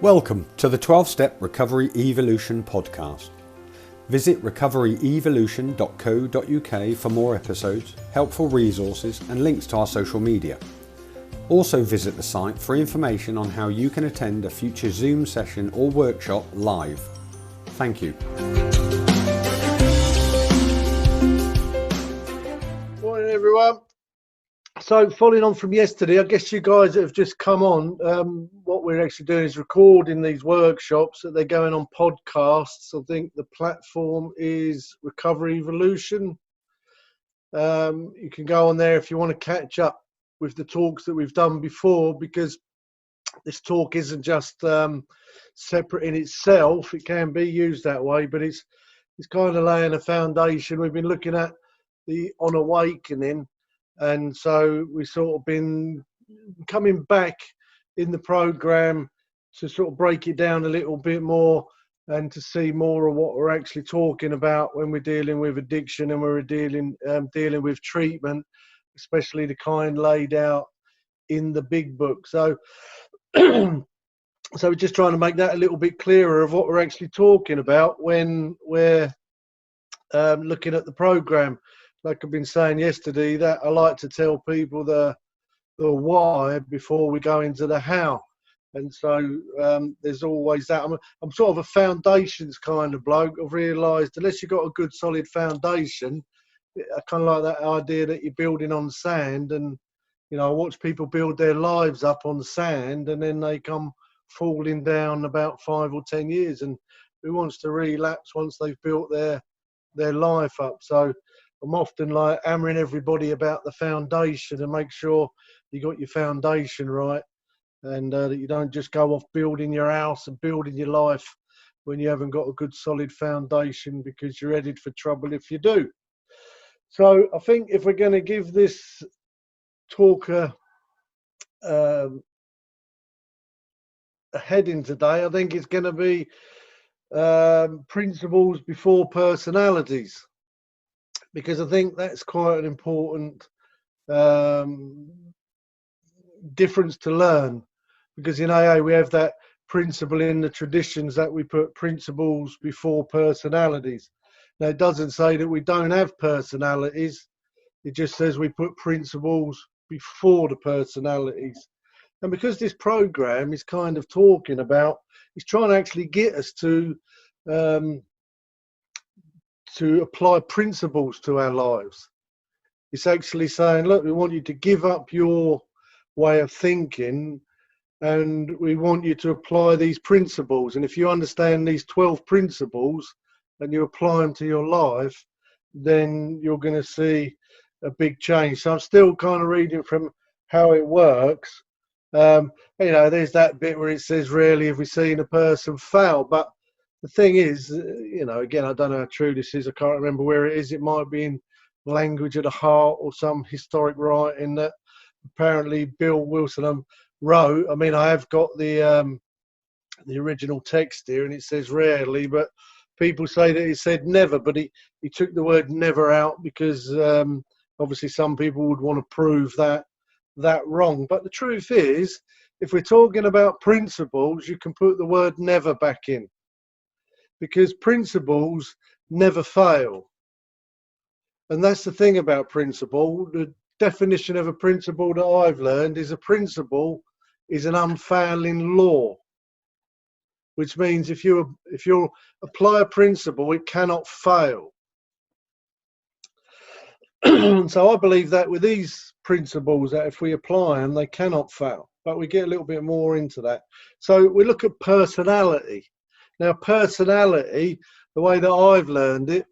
Welcome to the 12-Step Recovery Evolution podcast. Visit recoveryevolution.co.uk for more episodes, helpful resources and links to our social media. Also visit the site for information on how you can attend a future Zoom session or workshop live. Thank you. Morning everyone. So following on from yesterday, I guess you guys that have just come on, what we're actually doing is recording these workshops that they're going on podcasts. I think the platform is Recovery Evolution. You can go on there if you want to catch up with the talks that we've done before, because this talk isn't just separate in itself. It can be used that way, but it's kind of laying a foundation. We've been looking at the on awakening. And so we've sort of been coming back in the program to sort of break it down a little bit more and to see more of what we're actually talking about when we're dealing with addiction and we're dealing with treatment, especially the kind laid out in the big book. So, so we're just trying to make that a little bit clearer of what we're actually talking about when we're looking at the program. Like I've been saying yesterday, that I like to tell people the why before we go into the how. And so there's always that. I'm sort of a foundations kind of bloke. I've realised unless you've got a good solid foundation, I kind of like that idea that you're building on sand. And, you know, I watch people build their lives up on sand and then they come falling down about 5 or 10 years. And who wants to relapse once they've built their life up? So I'm often like hammering everybody about the foundation and make sure you got your foundation right, and that you don't just go off building your house and building your life when you haven't got a good solid foundation, because you're headed for trouble if you do. So I think if we're going to give this talk a heading today, I think it's going to be principles before personalities. Because I think that's quite an important difference to learn. Because in AA we have that principle in the traditions that we put principles before personalities. Now it doesn't say that we don't have personalities. It just says we put principles before the personalities. And because this program is kind of talking about, it's trying to actually get us to apply principles to our lives. It's actually saying, look, we want you to give up your way of thinking and we want you to apply these principles. And if you understand these 12 principles and you apply them to your life, then you're going to see a big change. So I'm still kind of reading from how it works. You know, there's that bit where it says, rarely have we seen a person fail. But the thing is, you know, again, I don't know how true this is. I can't remember where it is. It might be in Language of the Heart or some historic writing that apparently Bill Wilson wrote. I mean, I have got the original text here, and it says rarely, but people say that it said never. But he took the word never out because obviously some people would want to prove that wrong. But the truth is, if we're talking about principles, you can put the word never back in. Because principles never fail. And that's the thing about principle. The definition of a principle that I've learned is a principle is an unfailing law, which means if you apply a principle, it cannot fail. So I believe that with these principles, that if we apply them, they cannot fail. But we get a little bit more into that. So we look at personality. Now, personality, the way that I've learned it,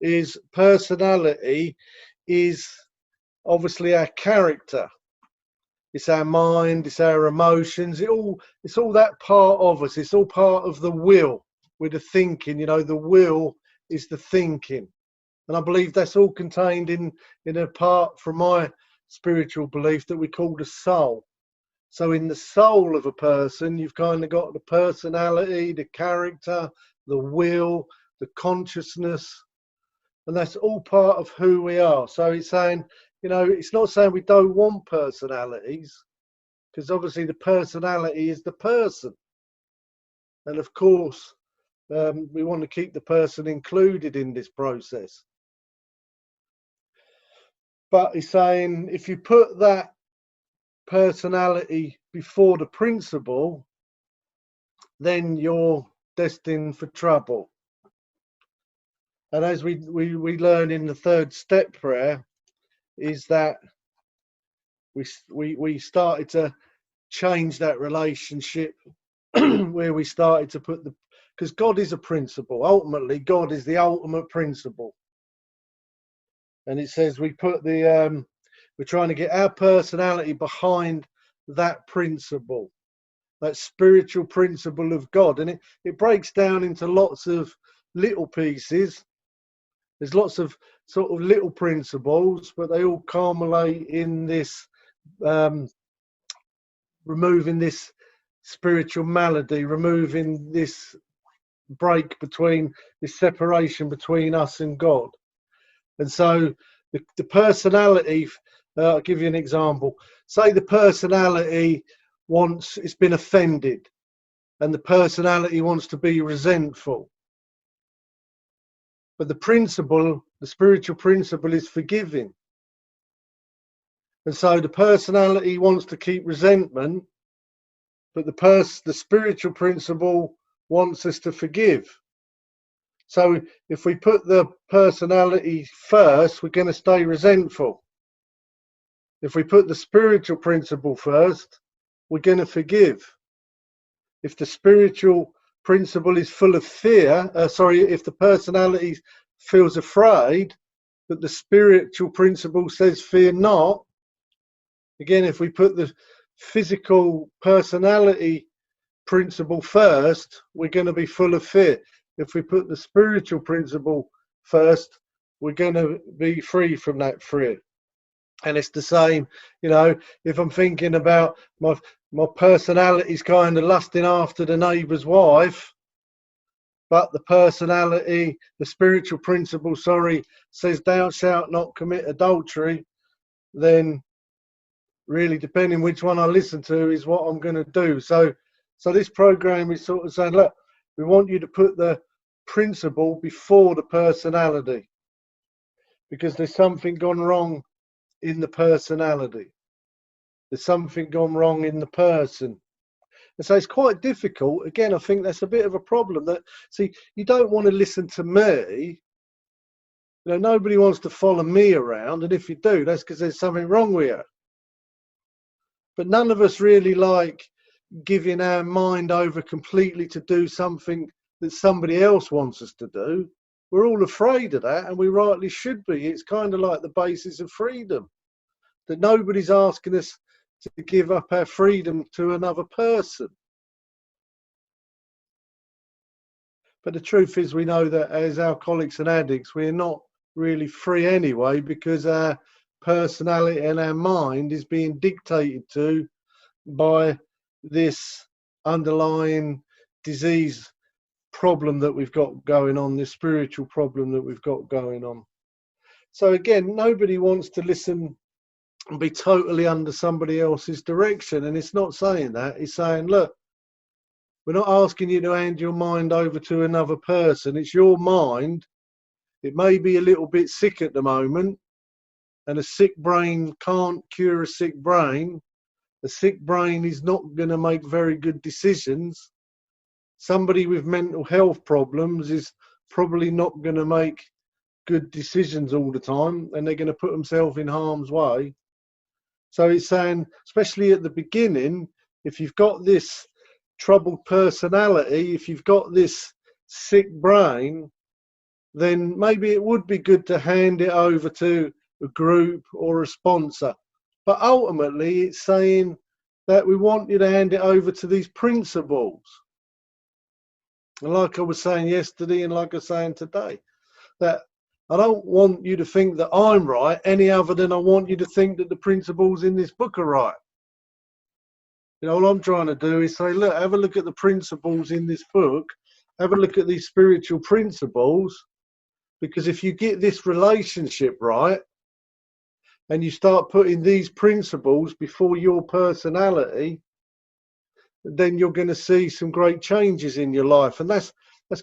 is personality is obviously our character. It's our mind, it's our emotions, it's all that part of us. It's all part of the will with the thinking. You know, the will is the thinking. And I believe that's all contained in a part from my spiritual belief that we call the soul. So in the soul of a person, you've kind of got the personality, the character, the will, the consciousness, and that's all part of who we are. So it's saying, you know, it's not saying we don't want personalities, because obviously the personality is the person. And of course, we want to keep the person included in this process. But he's saying if you put that personality before the principle, then you're destined for trouble. And as we learn in the third step prayer, is that we started to change that relationship where we started to put because God is a principle. Ultimately, God is the ultimate principle. And it says we put we're trying to get our personality behind that principle, that spiritual principle of God. And it breaks down into lots of little pieces. There's lots of sort of little principles, but they all culminate in this removing this spiritual malady, removing this break between this separation between us and God. And so the personality, I'll give you an example. Say the personality it's been offended, and the personality wants to be resentful. But the principle, the spiritual principle, is forgiving. And so the personality wants to keep resentment, but the spiritual principle wants us to forgive. So if we put the personality first, we're going to stay resentful. If we put the spiritual principle first, we're going to forgive. If the spiritual principle is full of fear, if the personality feels afraid, but the spiritual principle says fear not, again, if we put the physical personality principle first, we're going to be full of fear. If we put the spiritual principle first, we're going to be free from that fear. And it's the same, if I'm thinking about my personality's kind of lusting after the neighbour's wife, but the spiritual principle, says thou shalt not commit adultery, then really depending which one I listen to is what I'm going to do. So this program is sort of saying, look, we want you to put the principle before the personality, because there's something gone wrong in the personality. There's something gone wrong in the person. And so it's quite difficult. Again, I think that's a bit of a problem. You don't want to listen to me. Nobody wants to follow me around. And if you do, that's because there's something wrong with you. But none of us really like giving our mind over completely to do something that somebody else wants us to do. We're all afraid of that, and we rightly should be. It's kind of like the basis of freedom, that nobody's asking us to give up our freedom to another person. But the truth is, we know that as alcoholics and addicts, we're not really free anyway, because our personality and our mind is being dictated to by this underlying disease problem that we've got going on, this spiritual problem that we've got going on. So again, nobody wants to listen and be totally under somebody else's direction. And it's not saying that. It's saying, look, we're not asking you to hand your mind over to another person. It's your mind. It may be a little bit sick at the moment, and a sick brain can't cure a sick brain. A sick brain is not going to make very good decisions. Somebody with mental health problems is probably not going to make good decisions all the time, and they're going to put themselves in harm's way. So it's saying, especially at the beginning, if you've got this troubled personality, if you've got this sick brain, then maybe it would be good to hand it over to a group or a sponsor. But ultimately, it's saying that we want you to hand it over to these principles. And like I was saying yesterday, and like I'm saying today, that I don't want you to think that I'm right any other than I want you to think that the principles in this book are right. All I'm trying to do is say, look, have a look at the principles in this book, have a look at these spiritual principles, because if you get this relationship right and you start putting these principles before your personality, then you're going to see some great changes in your life. And that's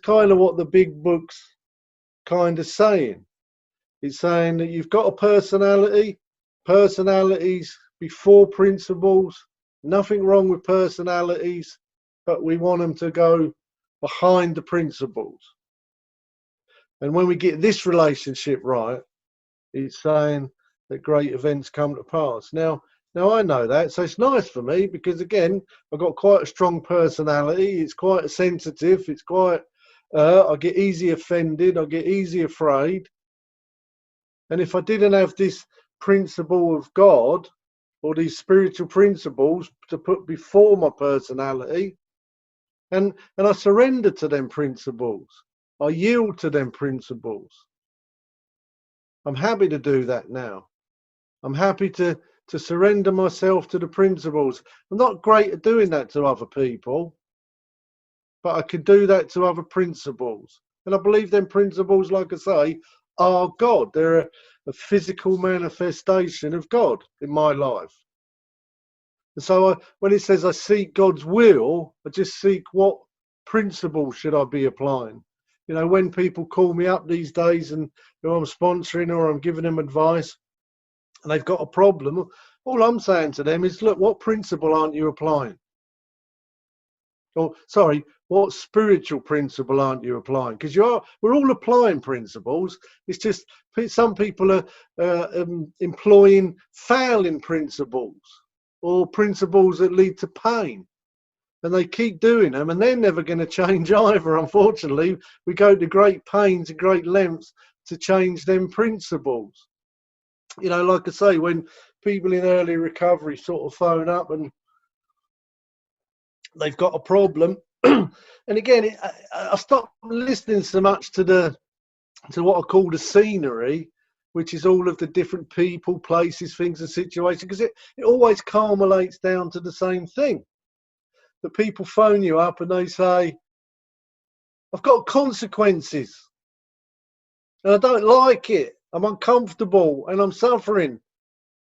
kind of what the big book's kind of saying. It's saying that you've got a personality, personalities before principles, nothing wrong with personalities, but we want them to go behind the principles. And when we get this relationship right, it's saying that great events come to pass. Now I know that, so it's nice for me because, again, I've got quite a strong personality. It's quite sensitive. It's quite, I get easy offended. I get easy afraid. And if I didn't have this principle of God or these spiritual principles to put before my personality, and I surrender to them principles, I yield to them principles. I'm happy to do that now. I'm happy to surrender myself to the principles. I'm not great at doing that to other people, but I can do that to other principles. And I believe them principles, like I say, are God. They're a physical manifestation of God in my life. And so when it says I seek God's will, I just seek what principle should I be applying. You know, when people call me up these days and who I'm sponsoring or I'm giving them advice and they've got a problem, all I'm saying to them is, look, what principle aren't you applying? Or, sorry, what spiritual principle aren't you applying? Because we're all applying principles. It's just some people are employing failing principles or principles that lead to pain. And they keep doing them, and they're never going to change either, unfortunately. We go to great pains and great lengths to change them principles. You know, like I say, when people in early recovery sort of phone up and they've got a problem, and again, I stopped listening so much to what I call the scenery, which is all of the different people, places, things and situations, because it always culminates down to the same thing. The people phone you up and they say, I've got consequences and I don't like it. I'm uncomfortable and I'm suffering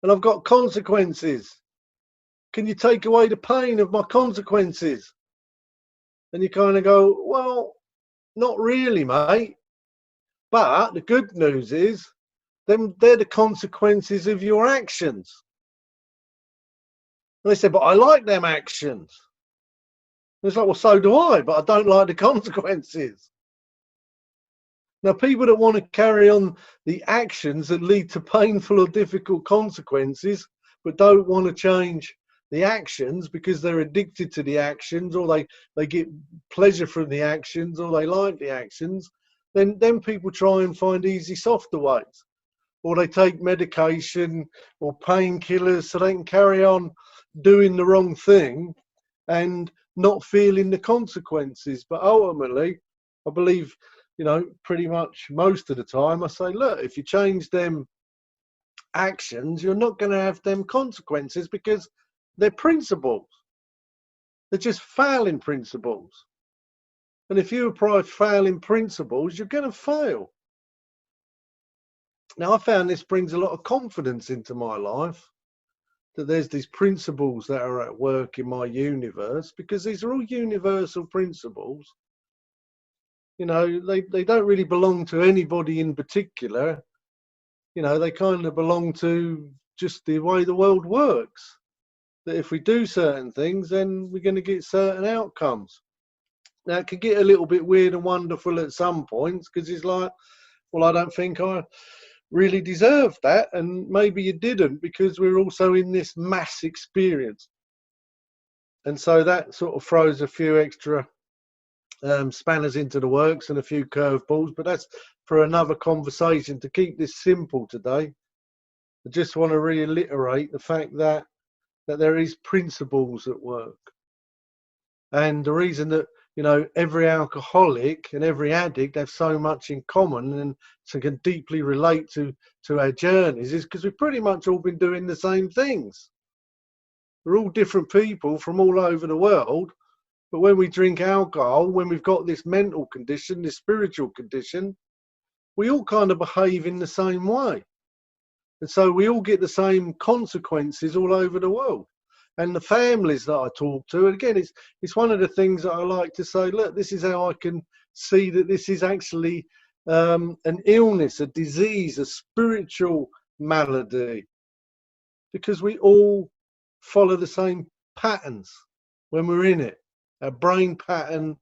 and I've got consequences. Can you take away the pain of my consequences? And you kind of go, well, not really, mate. But the good news is they're the consequences of your actions. And they said, but I like them actions. It's like, well, so do I, but I don't like the consequences. Now, people that want to carry on the actions that lead to painful or difficult consequences, but don't want to change the actions because they're addicted to the actions, or they get pleasure from the actions, or they like the actions, then people try and find easy, softer ways. Or they take medication or painkillers so they can carry on doing the wrong thing and not feeling the consequences. But ultimately, I believe, you know, pretty much most of the time I say, look, if you change them actions, you're not going to have them consequences because they're principles. They're just failing principles. And if you apply failing principles, you're going to fail. Now, I found this brings a lot of confidence into my life, that there's these principles that are at work in my universe, because these are all universal principles. You know, they don't really belong to anybody in particular. You know, they kind of belong to just the way the world works. That if we do certain things, then we're going to get certain outcomes. Now, it can get a little bit weird and wonderful at some points, because it's like, well, I don't think I really deserved that, and maybe you didn't, because we're also in this mass experience. And so that sort of throws a few extra spanners into the works and a few curveballs, but that's for another conversation. To keep this simple today, I just want to reiterate the fact that there is principles at work. And the reason that, you know, every alcoholic and every addict have so much in common and so can deeply relate to our journeys is because we've pretty much all been doing the same things. We're all different people from all over the world, but when we drink alcohol, when we've got this mental condition, this spiritual condition, we all kind of behave in the same way. And so we all get the same consequences all over the world. and the families that I talk to. And again, it's one of the things that I like to say, look, this is how I can see that this is actually an illness, a disease, a spiritual malady, because we all follow the same patterns when we're in it. Our brain pattern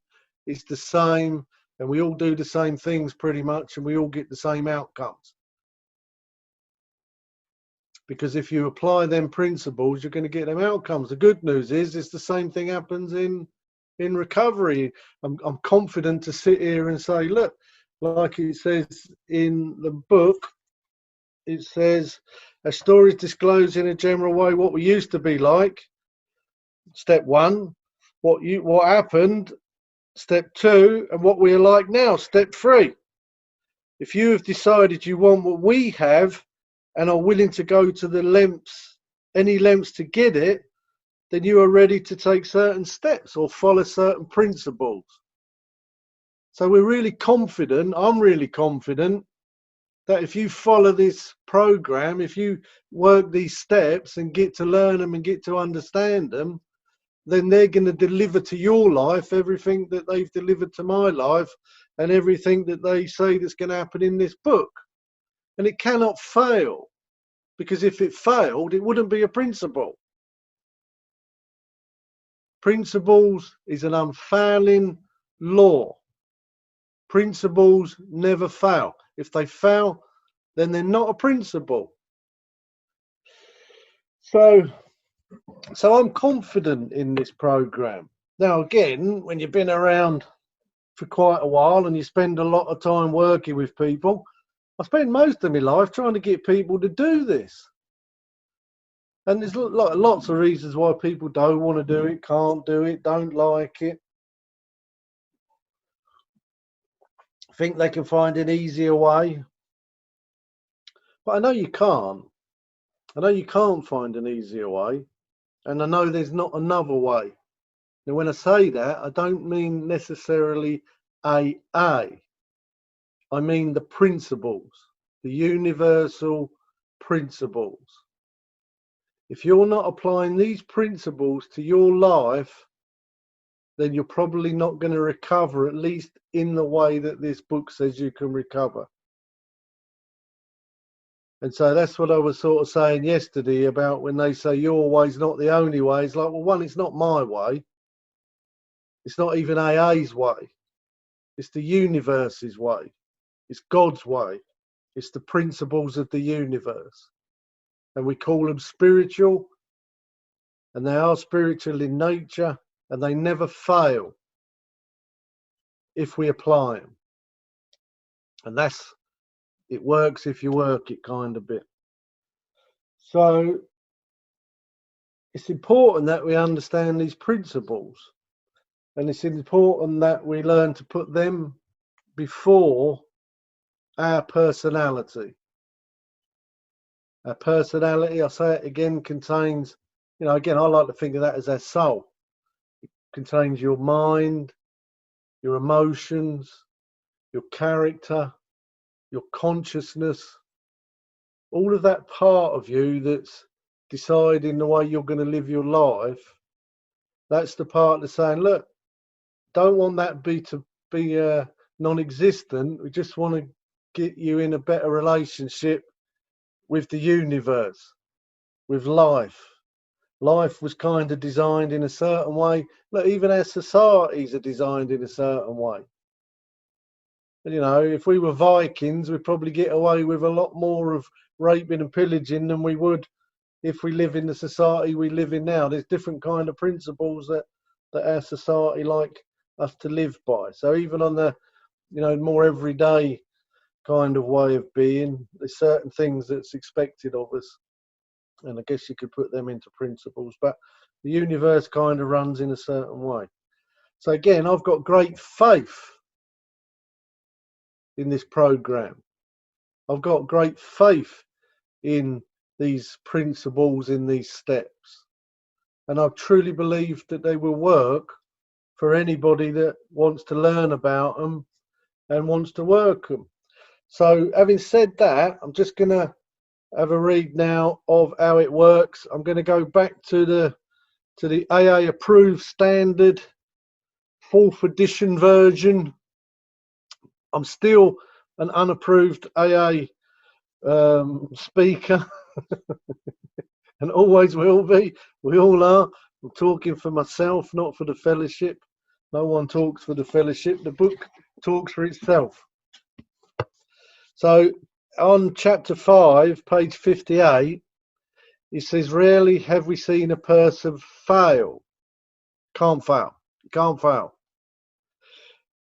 is the same, and we all do the same things pretty much, and we all get the same outcomes. Because if you apply them principles, you're going to get them outcomes. The good news is it's the same thing happens in recovery. I'm confident to sit here and say, look, like it says in the book, it says, a story disclosed in a general way what we used to be like. Step 1, what happened. Step 2, and what we are like now. Step 3. If you have decided you want what we have and are willing to go to the lengths, any lengths to get it, then you are ready to take certain steps or follow certain principles. So we're really confident, I'm really confident, that if you follow this program, if you work these steps and get to learn them and get to understand them, then they're going to deliver to your life everything that they've delivered to my life and everything that they say that's going to happen in this book. And it cannot fail, because if it failed, it wouldn't be a principle. Principles is an unfailing law. Principles never fail. If they fail, then they're not a principle. So I'm confident in this program. Now, again, when you've been around for quite a while and you spend a lot of time working with people, I spend most of my life trying to get people to do this. And there's lots of reasons why people don't want to do it, can't do it, don't like it, think they can find an easier way. But I know you can't. I know you can't find an easier way. And I know there's not another way. Now, when I say that, I don't mean necessarily AA. I mean the principles, the universal principles. If you're not applying these principles to your life, then you're probably not going to recover, at least in the way that this book says you can recover. And so that's what I was sort of saying yesterday about when they say your way's not the only way. It's like, well, one, it's not my way. It's not even AA's way. It's the universe's way. It's God's way. It's the principles of the universe. And we call them spiritual, and they are spiritual in nature, and they never fail if we apply them. And it works if you work it kind of bit. So it's important that we understand these principles, and it's important that we learn to put them before our personality. Our personality, I'll say it again, contains, again, I like to think of that as our soul. It contains your mind, your emotions, your character, your consciousness, all of that part of you that's deciding the way you're going to live your life. That's the part that's saying, look, don't want that to be non-existent. We just want to get you in a better relationship with the universe, with life. Life was kind of designed in a certain way. Look, even our societies are designed in a certain way. And, if we were Vikings, we'd probably get away with a lot more of raping and pillaging than we would if we live in the society we live in now. There's different kind of principles that our society like us to live by. So even on the, more everyday kind of way of being, there's certain things that's expected of us. And I guess you could put them into principles, but the universe kind of runs in a certain way. So again, I've got great faith in this program. I've got great faith in these principles, in these steps. And I truly believe that they will work for anybody that wants to learn about them and wants to work them. So having said that, I'm just going to have a read now of how it works. I'm going to go back to the to the AA approved standard 4th edition version. I'm still an unapproved AA speaker and always will be. We all are. I'm talking for myself, not for the fellowship. No one talks for the fellowship. The book talks for itself. So on chapter 5, page 58, it says, rarely have we seen a person fail. Can't fail. Can't fail.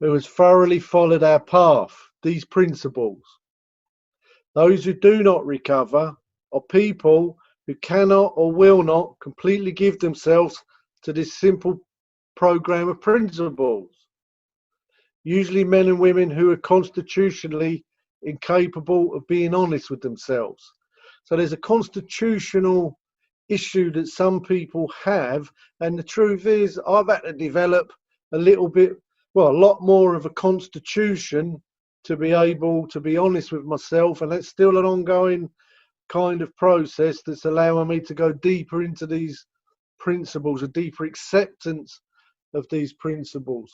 Who has thoroughly followed our path, these principles. Those who do not recover are people who cannot or will not completely give themselves to this simple program of principles. Usually men and women who are constitutionally incapable of being honest with themselves. So there's a constitutional issue that some people have, and the truth is I've had to develop a little bit, well, a lot more of a constitution to be able to be honest with myself, and that's still an ongoing kind of process that's allowing me to go deeper into these principles, a deeper acceptance of these principles.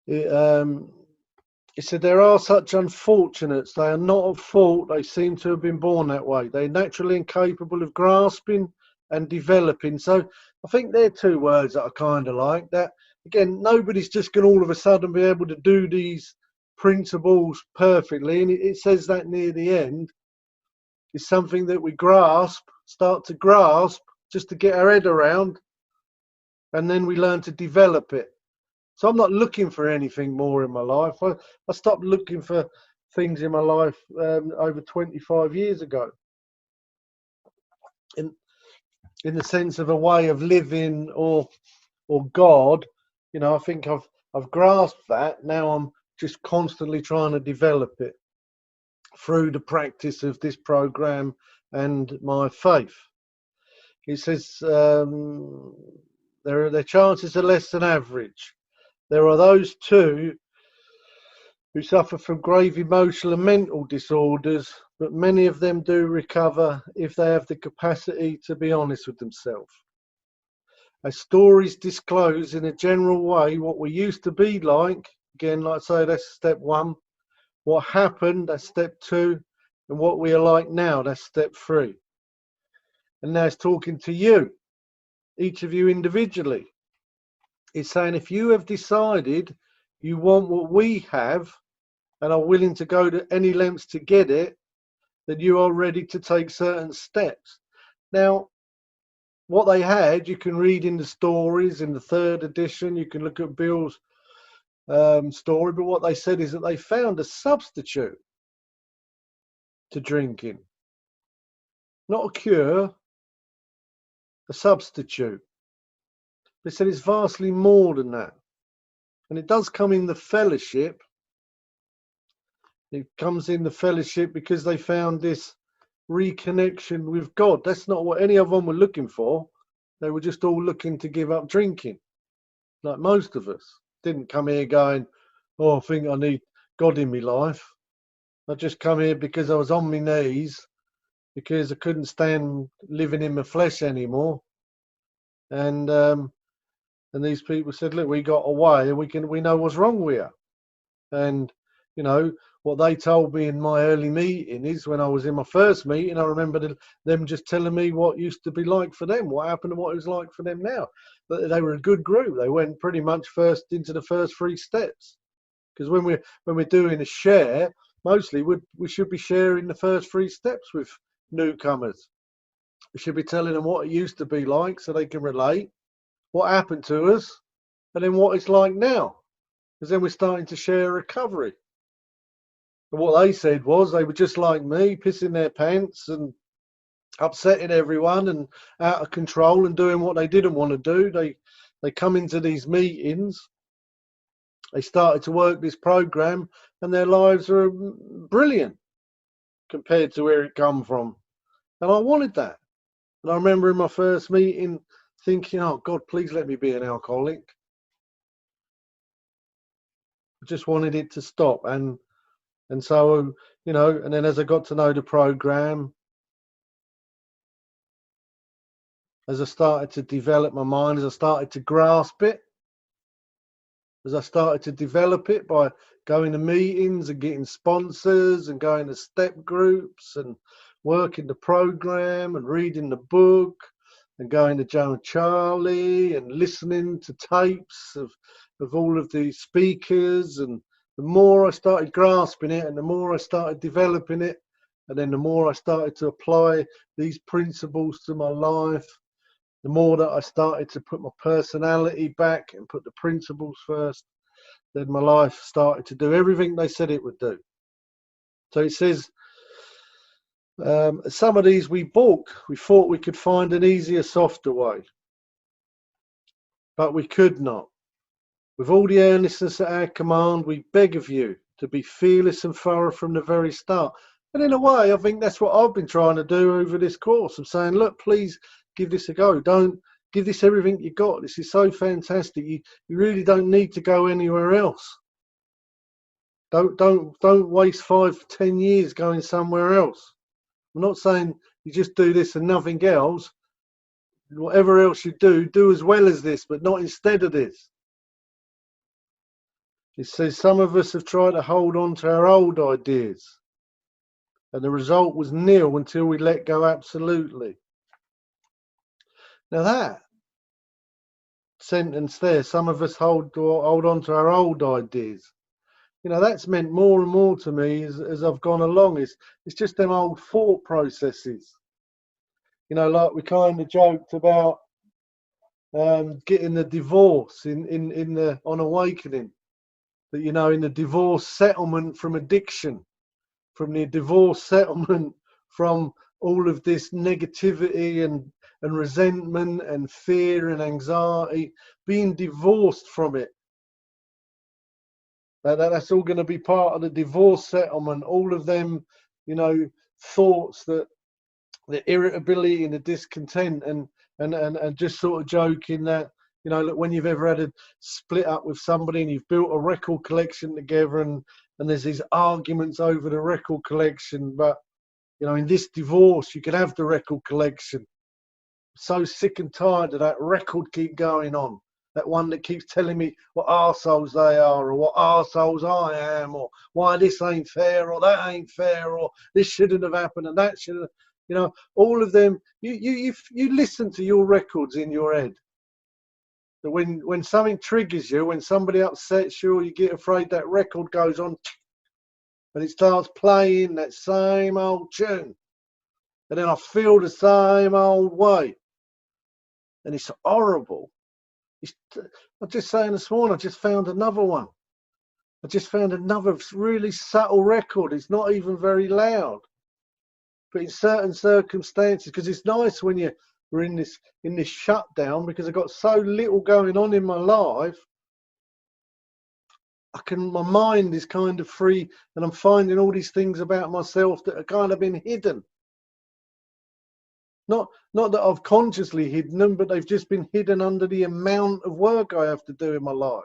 It said there are such unfortunates. They are not at fault. They seem to have been born that way. They're naturally incapable of grasping and developing. So I think they're two words that I kind of like. That again, nobody's just going to all of a sudden be able to do these principles perfectly. And it says that near the end. It's something that we grasp, start to grasp, just to get our head around, and then we learn to develop it. So I'm not looking for anything more in my life. I stopped looking for things in my life over 25 years ago. In the sense of a way of living or God, you know, I think I've grasped that. Now I'm just constantly trying to develop it through the practice of this program and my faith. It says their chances are less than average. There are those too who suffer from grave emotional and mental disorders, but many of them do recover if they have the capacity to be honest with themselves. As stories disclose in a general way what we used to be like, again, like I say, that's step 1. What happened, that's step 2. And what we are like now, that's step 3. And now it's talking to you, each of you individually. It's saying if you have decided you want what we have and are willing to go to any lengths to get it, then you are ready to take certain steps. Now, what they had, you can read in the stories in the 3rd edition, you can look at Bill's story, but what they said is that they found a substitute to drinking. Not a cure, a substitute. They said it's vastly more than that. And it does come in the fellowship. It comes in the fellowship because they found this reconnection with God. That's not what any of them were looking for. They were just all looking to give up drinking, like most of us. Didn't come here going, oh, I think I need God in my life. I just come here because I was on my knees, because I couldn't stand living in my flesh anymore. And these people said, look, we got away and we know what's wrong with you. And, you know, what they told me in my early meeting is when I was in my first meeting, I remember them just telling me what used to be like for them, what happened and what it was like for them now. But they were a good group. They went pretty much first into the first 3 steps. Because when we're doing a share, mostly we should be sharing the first 3 steps with newcomers. We should be telling them what it used to be like so they can relate, what happened to us, and then what it's like now. Because then we're starting to share recovery. And what they said was they were just like me, pissing their pants and upsetting everyone and out of control and doing what they didn't want to do. They come into these meetings, they started to work this program, and their lives are brilliant compared to where it come from. And I wanted that. And I remember in my first meeting thinking, oh God, please let me be an alcoholic. I just wanted it to stop. And so, you know, and then as I got to know the program, as I started to develop my mind, as I started to grasp it, as I started to develop it by going to meetings and getting sponsors and going to step groups and working the program and reading the book and going to Joe and Charlie and listening to tapes of all of the speakers. And the more I started grasping it and the more I started developing it, and then the more I started to apply these principles to my life, the more that I started to put my personality back and put the principles first, then my life started to do everything they said it would do. So it says, some of these we balk. We thought we could find an easier, softer way, but we could not. With all the earnestness at our command, we beg of you to be fearless and thorough from the very start. And in a way, I think that's what I've been trying to do over this course. I'm saying, look, please give this a go. Don't give this everything you got. This is so fantastic. You really don't need to go anywhere else. Don't waste 5, 10 years going somewhere else. I'm not saying you just do this and nothing else. Whatever else you do as well as this, but not instead of this. It says some of us have tried to hold on to our old ideas, and the result was nil until we let go absolutely. Now that sentence there, some of us hold on to our old ideas. You know, that's meant more and more to me as I've gone along. It's just them old thought processes. You know, like we kind of joked about getting the divorce in the on Awakening. That, you know, in the divorce settlement from addiction, from the divorce settlement from all of this negativity and resentment and fear and anxiety, being divorced from it. That's all going to be part of the divorce settlement. All of them, you know, thoughts, that the irritability and the discontent, and just sort of joking that, you know, look, when you've ever had a split up with somebody and you've built a record collection together, and there's these arguments over the record collection, but, you know, in this divorce you could have the record collection. So sick and tired of that record keep going on. That one that keeps telling me what arseholes they are, or what arseholes I am, or why this ain't fair, or that ain't fair, or this shouldn't have happened, and that should have, you know, all of them. You listen to your records in your head. That when something triggers you, when somebody upsets you, or you get afraid, that record goes on, and it starts playing that same old tune, and then I feel the same old way, and it's horrible. I'm just saying this morning, I just found another one. I just found another really subtle record. It's not even very loud, but in certain circumstances, because it's nice when we're in this shutdown, because I've got so little going on in my life. My mind is kind of free, and I'm finding all these things about myself that are kind of been hidden. Not that I've consciously hidden them, but they've just been hidden under the amount of work I have to do in my life.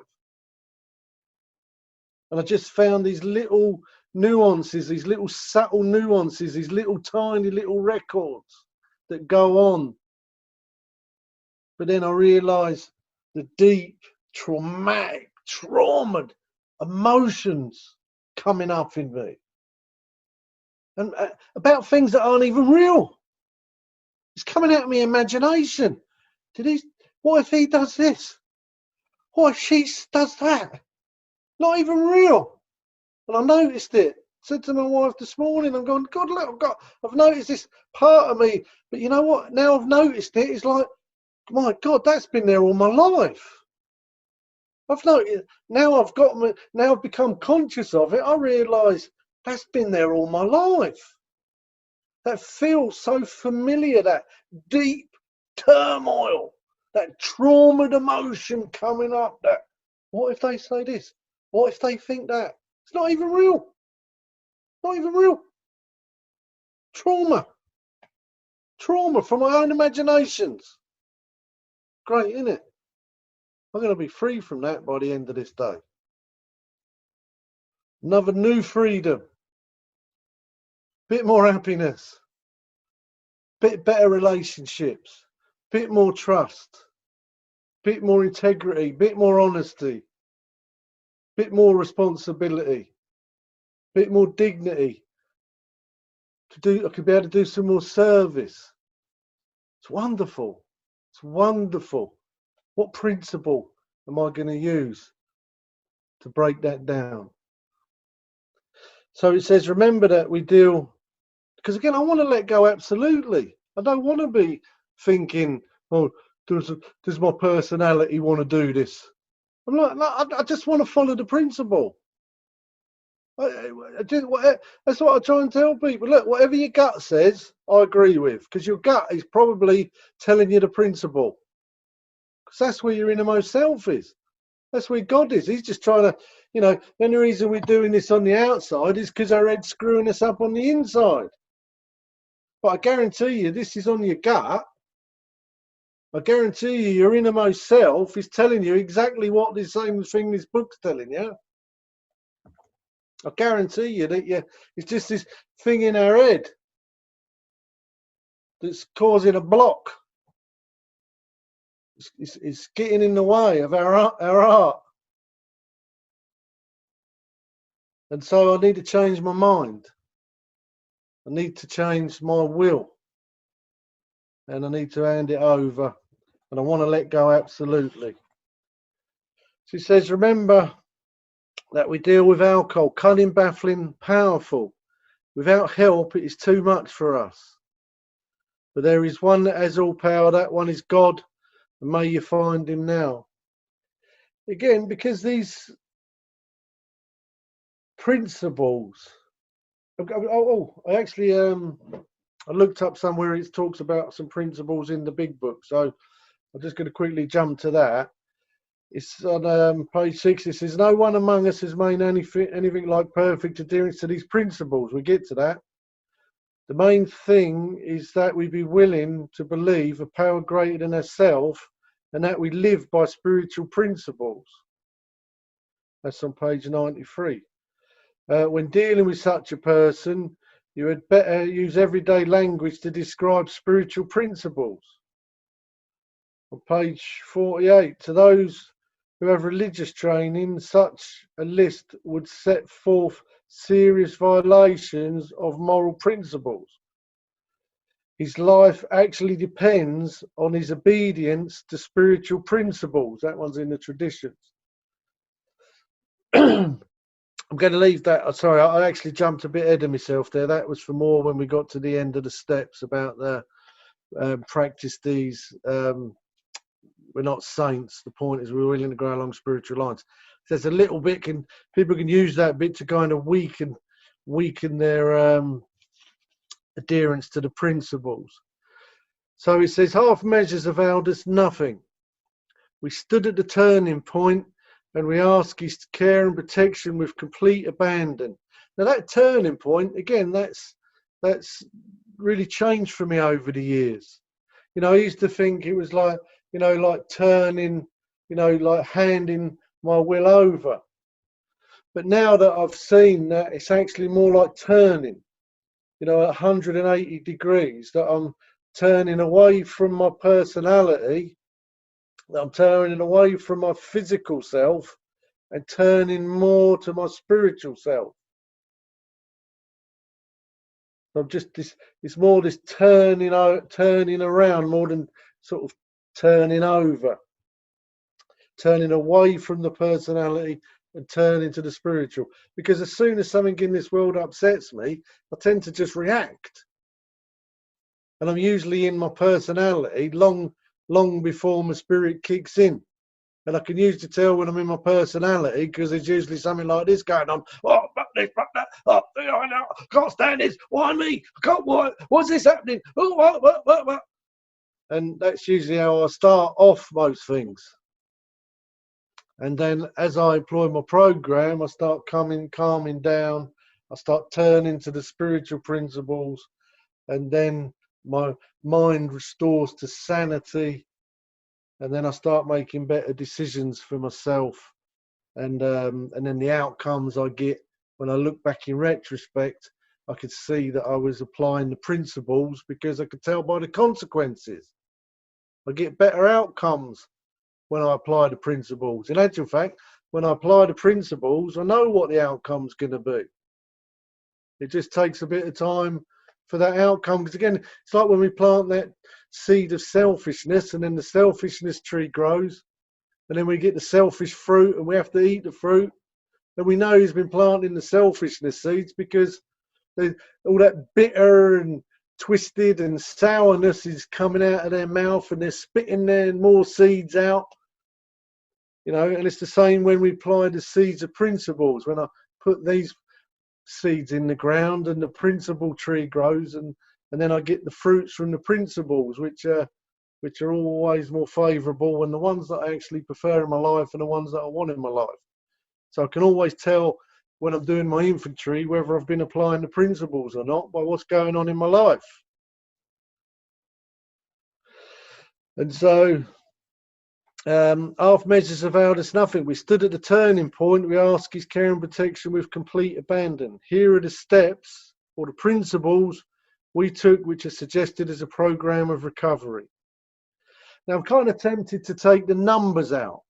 And I just found these little nuances, these little subtle nuances, these little tiny little records that go on. But then I realised the deep, traumatic, traumatized emotions coming up in me. And about things that aren't even real. It's coming out of my imagination. What if he does this? What if she does that? Not even real. And I noticed it. I said to my wife this morning, I'm going, God, look, I've noticed this part of me. But you know what? Now I've noticed it, it's like, my God, that's been there all my life. I've noticed, now I've become conscious of it. I realise that's been there all my life. That feels so familiar, that deep turmoil, that traumatized emotion coming up. That, what if they say this? What if they think that? It's not even real. Not even real. Trauma from my own imaginations. Great, isn't it? I'm going to be free from that by the end of this day. Another new freedom. Bit more happiness. Bit better relationships. bit more trust, bit more integrity, bit more honesty, bit more responsibility, bit more dignity. I could be able to do some more service. It's wonderful. It's wonderful. What principle am I going to use to break that down? So it says, remember that we deal, because again, I want to let go absolutely. I don't want to be thinking, oh, does my personality want to do this? I'm like, no, I just want to follow the principle. That's what I try and tell people. Look, whatever your gut says, I agree with, because your gut is probably telling you the principle. Because that's where your innermost self is. That's where God is. He's just trying to, the only reason we're doing this on the outside is because our head's screwing us up on the inside. But I guarantee you, this is on your gut. I guarantee you, your innermost self is telling you exactly what this same thing this book's telling you. I guarantee you that it's just this thing in our head that's causing a block. It's getting in the way of our heart. And so I need to change my mind. I need to change my will. And I need to hand it over. And I want to let go absolutely. She says, remember that we deal with alcohol, cunning, baffling, powerful. Without help, it is too much for us. But there is one that has all power. That one is God. And may you find him now. Again, because these principles. I actually I looked up somewhere it talks about some principles in the big book. So I'm just going to quickly jump to that. It's on page 6. It says, no one among us has made anything like perfect adherence to these principles. We get to that. The main thing is that we be willing to believe a power greater than ourselves and that we live by spiritual principles. That's on page 93. When dealing with such a person, you had better use everyday language to describe spiritual principles. On page 48, to those who have religious training, such a list would set forth serious violations of moral principles. His life actually depends on his obedience to spiritual principles. That one's in the traditions. I'm going to leave that. Sorry, I actually jumped a bit ahead of myself there. That was for more when we got to the end of the steps about the practice these. We're not saints. The point is we're willing to go along spiritual lines. There's a little bit people can use that bit to kind of weaken their adherence to the principles. So it says, half measures availed us nothing. We stood at the turning point and we ask his care and protection with complete abandon. Now that turning point, again, that's really changed for me over the years. I used to think it was like, like turning, like handing my will over. But now that I've seen that it's actually more like turning, at 180 degrees, that I'm turning away from my personality, that I'm turning away from my physical self and turning more to my spiritual self. So it's more this turning around more than sort of turning over, turning away from the personality and turning to the spiritual. Because as soon as something in this world upsets me, I tend to just react. And I'm usually in my personality long before my spirit kicks in. And I can usually tell when I'm in my personality because there's usually something like this going on. Oh, fuck this, fuck that. Oh, I can't stand this. Why me? I can't. What's this happening? Oh, what? And that's usually how I start off most things. And then as I employ my program, I start calming down. I start turning to the spiritual principles. And then my mind restores to sanity. And then I start making better decisions for myself. And then the outcomes I get, when I look back in retrospect, I could see that I was applying the principles because I could tell by the consequences. I get better outcomes when I apply the principles. In actual fact, when I apply the principles, I know what the outcome's going to be. It just takes a bit of time for that outcome. Because again, it's like when we plant that seed of selfishness, and then the selfishness tree grows, and then we get the selfish fruit, and we have to eat the fruit. And we know he's been planting the selfishness seeds because all that bitter and twisted and sourness is coming out of their mouth, and they're spitting their more seeds out. You know, and it's the same when we apply the seeds of principles. When I put these seeds in the ground and the principle tree grows, and then I get the fruits from the principles, which are always more favourable, and the ones that I actually prefer in my life and the ones that I want in my life. So I can always tell when I'm doing my inventory whether I've been applying the principles or not by what's going on in my life. And so half measures availed us nothing. We stood at the turning point. We asked his care and protection with complete abandon. Here are the steps or the principles we took, which are suggested as a program of recovery. Now, I'm kind of tempted to take the numbers out,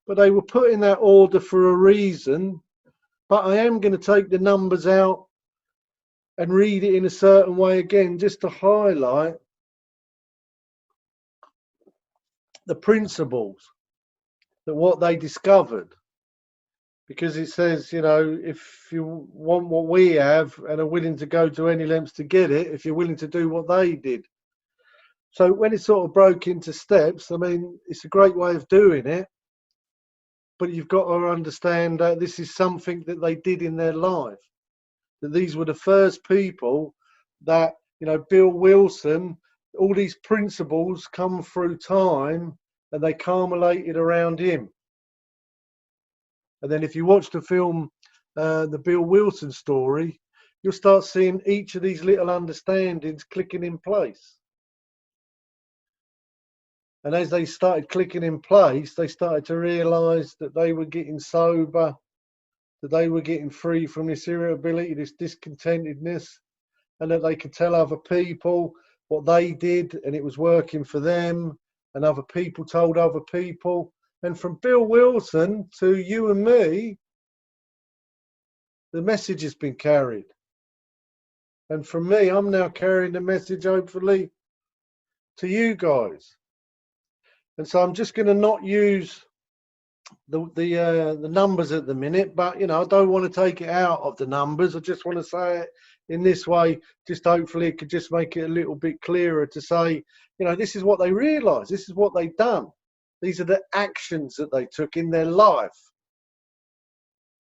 but they were put in that order for a reason. But I am going to take the numbers out and read it in a certain way again, just to highlight the principles, that what they discovered. Because it says, you know, if you want what we have and are willing to go to any lengths to get it, if you're willing to do what they did. So when it's sort of broke into steps, I mean, it's a great way of doing it. But you've got to understand that this is something that they did in their life. That these were the first people that, you know, Bill Wilson, all these principles come through time and they culminated around him. And then if you watch the film, the Bill Wilson story, you'll start seeing each of these little understandings clicking in place. And as they started clicking in place, they started to realise that they were getting sober, that they were getting free from this irritability, this discontentedness, and that they could tell other people what they did and it was working for them, and other people told other people. And from Bill Wilson to you and me, the message has been carried. And from me, I'm now carrying the message, hopefully, to you guys. And so I'm just going to not use the numbers at the minute, but, you know, I don't want to take it out of the numbers. I just want to say it in this way, just hopefully it could just make it a little bit clearer to say, you know, this is what they realised, this is what they've done. These are the actions that they took in their life.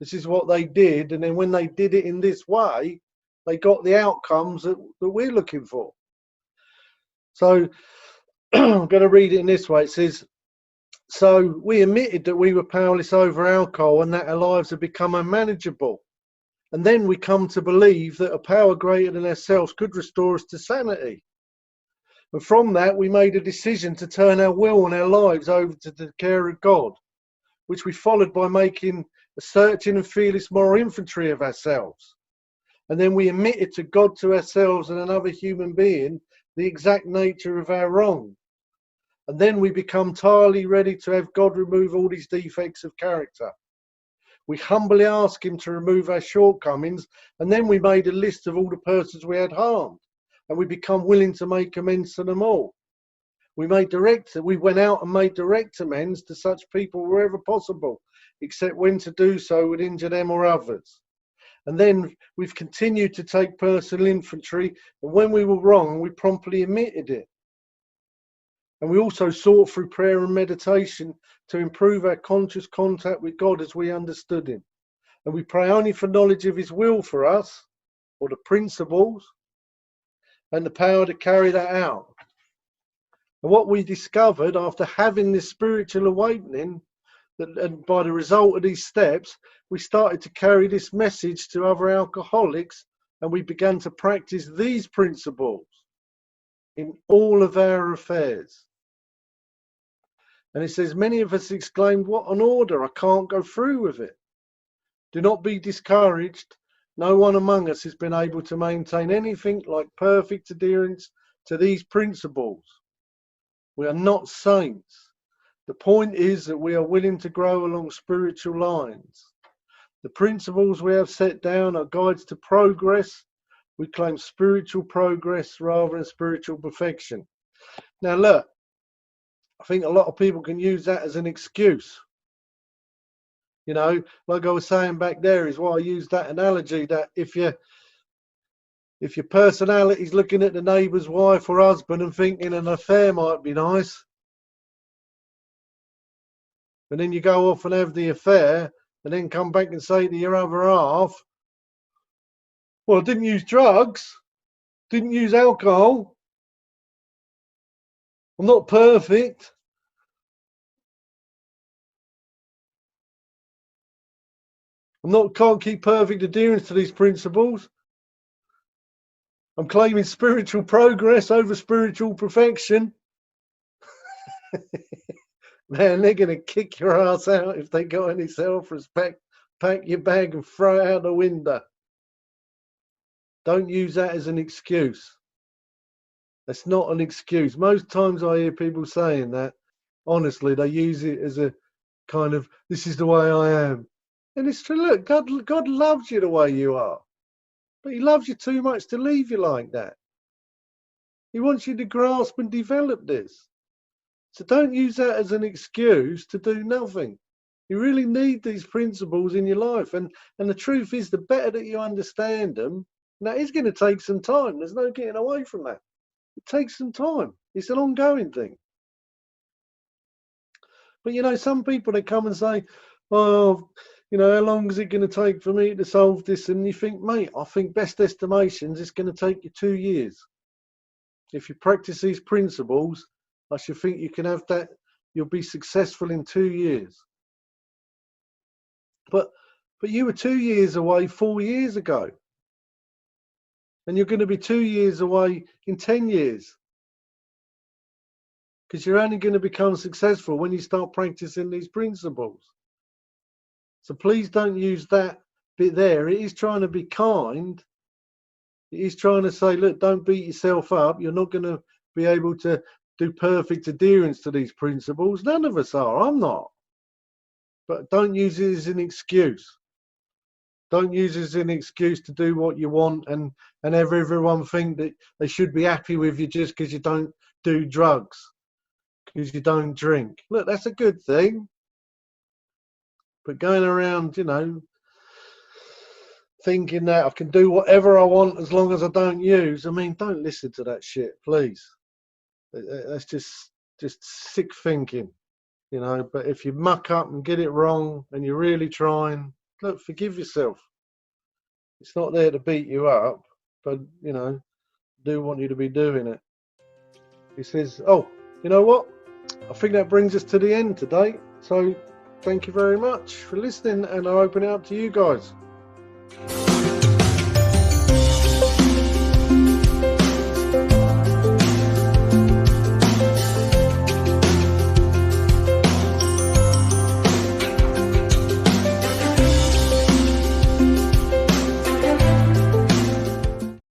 This is what they did, and then when they did it in this way, they got the outcomes that we're looking for. So I'm going to read it in this way. It says, so we admitted that we were powerless over alcohol and that our lives had become unmanageable. And then we come to believe that a power greater than ourselves could restore us to sanity. And from that, we made a decision to turn our will and our lives over to the care of God, which we followed by making a searching and fearless moral inventory of ourselves. And then we admitted to God, to ourselves and another human being, the exact nature of our wrong. And then we become entirely ready to have God remove all these defects of character. We humbly ask him to remove our shortcomings, and then we made a list of all the persons we had harmed, and we become willing to make amends to them all. We went out and made direct amends to such people wherever possible, except when to do so would injure them or others. And then we've continued to take personal inventory, and when we were wrong, we promptly admitted it. And we also sought through prayer and meditation to improve our conscious contact with God as we understood him. And we pray only for knowledge of his will for us, or the principles, and the power to carry that out. And what we discovered after having this spiritual awakening, and by the result of these steps, we started to carry this message to other alcoholics, and we began to practice these principles in all of our affairs. And it says, many of us exclaimed, what an order, I can't go through with it. Do not be discouraged. No one among us has been able to maintain anything like perfect adherence to these principles. We are not saints. The point is that we are willing to grow along spiritual lines. The principles we have set down are guides to progress. We claim spiritual progress rather than spiritual perfection. Now look, I think a lot of people can use that as an excuse. You know, like I was saying back there, is why I use that analogy, that if your personality's looking at the neighbour's wife or husband and thinking an affair might be nice, and then you go off and have the affair and then come back and say to your other half, well, I didn't use drugs, didn't use alcohol, I'm not perfect. Can't keep perfect adherence to these principles. I'm claiming spiritual progress over spiritual perfection. Man, they're going to kick your ass out if they got any self-respect. Pack your bag and throw it out the window. Don't use that as an excuse. That's not an excuse. Most times I hear people saying that, honestly, they use it as a kind of, this is the way I am. And it's true. Look, God loves you the way you are. But he loves you too much to leave you like that. He wants you to grasp and develop this. So don't use that as an excuse to do nothing. You really need these principles in your life. And the truth is, the better that you understand them, and that is going to take some time. There's no getting away from that. It takes some time. It's an ongoing thing. But, you know, some people, they come and say, oh, you know, how long is it going to take for me to solve this? And you think, mate, I think best estimations, it's going to take you 2 years. If you practice these principles, I should think you can have that, you'll be successful in 2 years. But you were 2 years away 4 years ago. And you're going to be 2 years away in 10 years. Because you're only going to become successful when you start practicing these principles. So please don't use that bit there. It is trying to be kind. It is trying to say, look, don't beat yourself up. You're not going to be able to do perfect adherence to these principles. None of us are. I'm not. But don't use it as an excuse. Don't use it as an excuse to do what you want and have everyone think that they should be happy with you just because you don't do drugs, because you don't drink. Look, that's a good thing. But going around, you know, thinking that I can do whatever I want as long as I don't use, I mean, don't listen to that shit, please. That's just sick thinking, you know. But if you muck up and get it wrong and you're really trying, look, forgive yourself. It's not there to beat you up, but, you know, do want you to be doing it. He says, oh, you know what? I think that brings us to the end today. So thank you very much for listening, and I'll open it up to you guys.